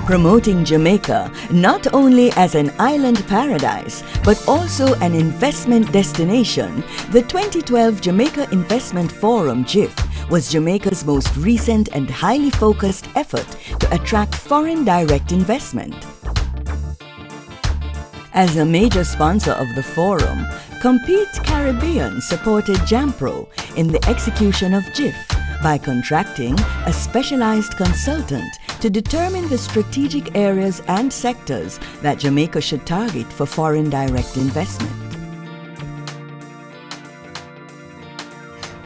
Promoting Jamaica not only as an island paradise, but also an investment destination, the 2012 Jamaica Investment Forum, Jiff, was Jamaica's most recent and highly focused effort to attract foreign direct investment. As a major sponsor of the forum, Compete Caribbean supported Jampro in the execution of Jiff by contracting a specialized consultant to determine the strategic areas and sectors that Jamaica should target for foreign direct investment.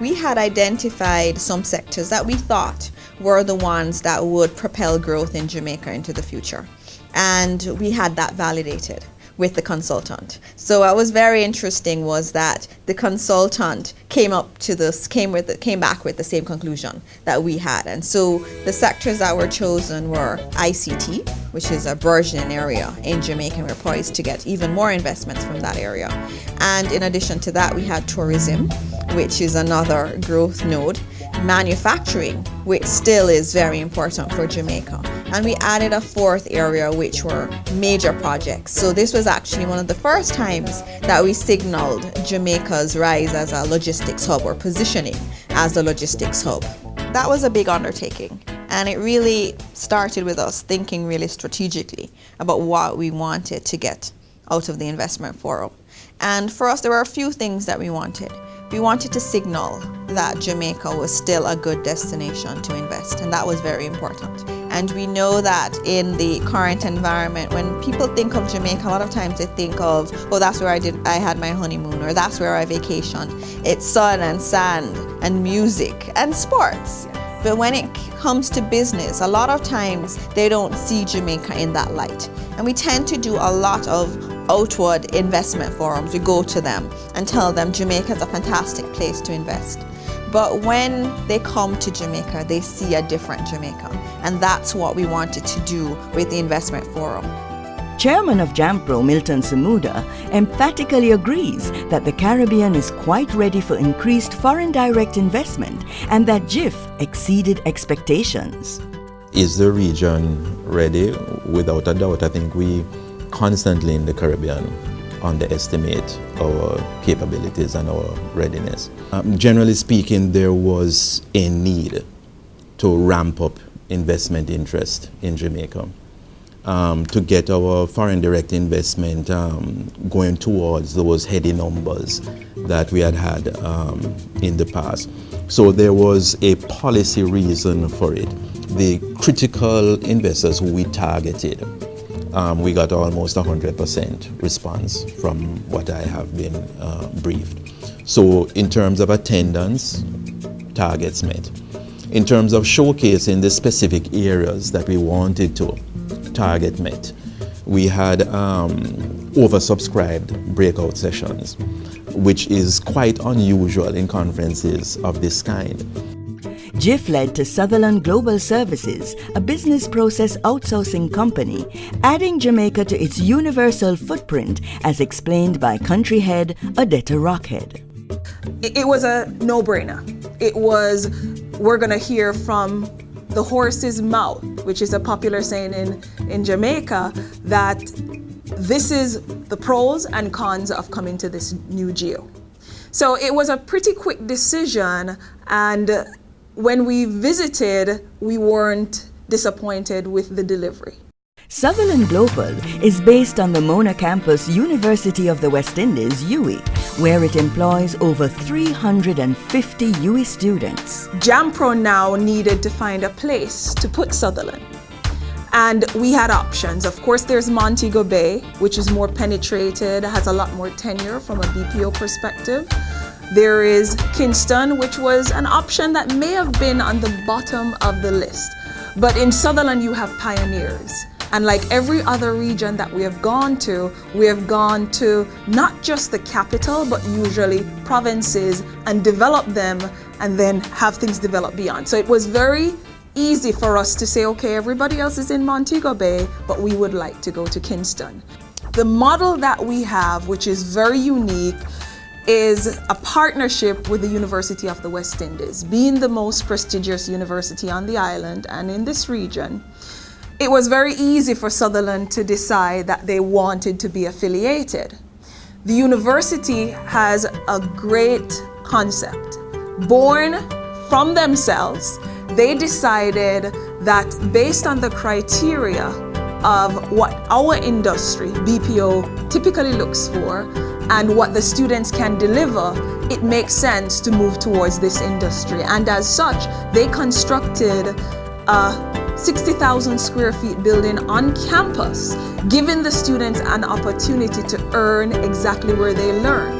We had identified some sectors that we thought were the ones that would propel growth in Jamaica into the future. And we had that validated with the consultant. So what was very interesting was that the consultant came back with the same conclusion that we had. And so the sectors that were chosen were ICT, which is a burgeoning area in Jamaica, and we're poised to get even more investments from that area. And in addition to that, we had tourism, which is another growth node, manufacturing, which still is very important for Jamaica. And we added a fourth area, which were major projects. So this was actually one of the first times that we signaled Jamaica's rise as a logistics hub, or positioning as a logistics hub. That was a big undertaking. And it really started with us thinking really strategically about what we wanted to get out of the investment forum. And for us, there were a few things that we wanted. We wanted to signal that Jamaica was still a good destination to invest, and that was very important. And we know that in the current environment, when people think of Jamaica, a lot of times they think of, oh, that's where I had my honeymoon, or that's where I vacationed. It's sun and sand and music and sports. But when it comes to business, a lot of times they don't see Jamaica in that light. And we tend to do a lot of outward investment forums. We go to them and tell them Jamaica is a fantastic place to invest. But when they come to Jamaica, they see a different Jamaica. And that's what we wanted to do with the investment forum. Chairman of Jampro, Milton Samuda, emphatically agrees that the Caribbean is quite ready for increased foreign direct investment and that Jiff exceeded expectations. Is the region ready? Without a doubt. I think we constantly in the Caribbean underestimate our capabilities and our readiness. Generally speaking, there was a need to ramp up investment interest in Jamaica. To get our foreign direct investment going towards those heady numbers that we had in the past. So there was a policy reason for it. The critical investors who we targeted, we got almost 100% response from what I have been briefed. So in terms of attendance, targets met. In terms of showcasing the specific areas that we wanted to target met, we had oversubscribed breakout sessions, which is quite unusual in conferences of this kind. Jiff led to Sutherland Global Services, a business process outsourcing company, adding Jamaica to its universal footprint as explained by country head Odetta Rockhead. It was a no-brainer. It was, we're going to hear from the horse's mouth, which is a popular saying in Jamaica, that this is the pros and cons of coming to this new geo. So it was a pretty quick decision, and when we visited, we weren't disappointed with the delivery. Sutherland Global is based on the Mona campus, University of the West Indies, UWI, where it employs over 350 UWI students. Jampro now needed to find a place to put Sutherland. And we had options. Of course, there's Montego Bay, which is more penetrated, has a lot more tenure from a BPO perspective. There is Kingston, which was an option that may have been on the bottom of the list. But in Sutherland, you have pioneers. And like every other region that we have gone to not just the capital, but usually provinces, and develop them and then have things develop beyond. So it was very easy for us to say, okay, everybody else is in Montego Bay, but we would like to go to Kingston. The model that we have, which is very unique, is a partnership with the University of the West Indies. Being the most prestigious university on the island and in this region, it was very easy for Sutherland to decide that they wanted to be affiliated. The university has a great concept. Born from themselves, they decided that based on the criteria of what our industry, BPO, typically looks for, and what the students can deliver, it makes sense to move towards this industry. And as such, they constructed a 60,000 square feet building on campus, giving the students an opportunity to earn exactly where they learn.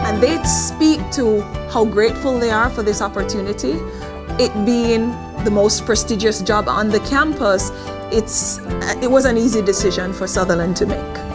And they speak to how grateful they are for this opportunity. It being the most prestigious job on the campus, it was an easy decision for Sutherland to make.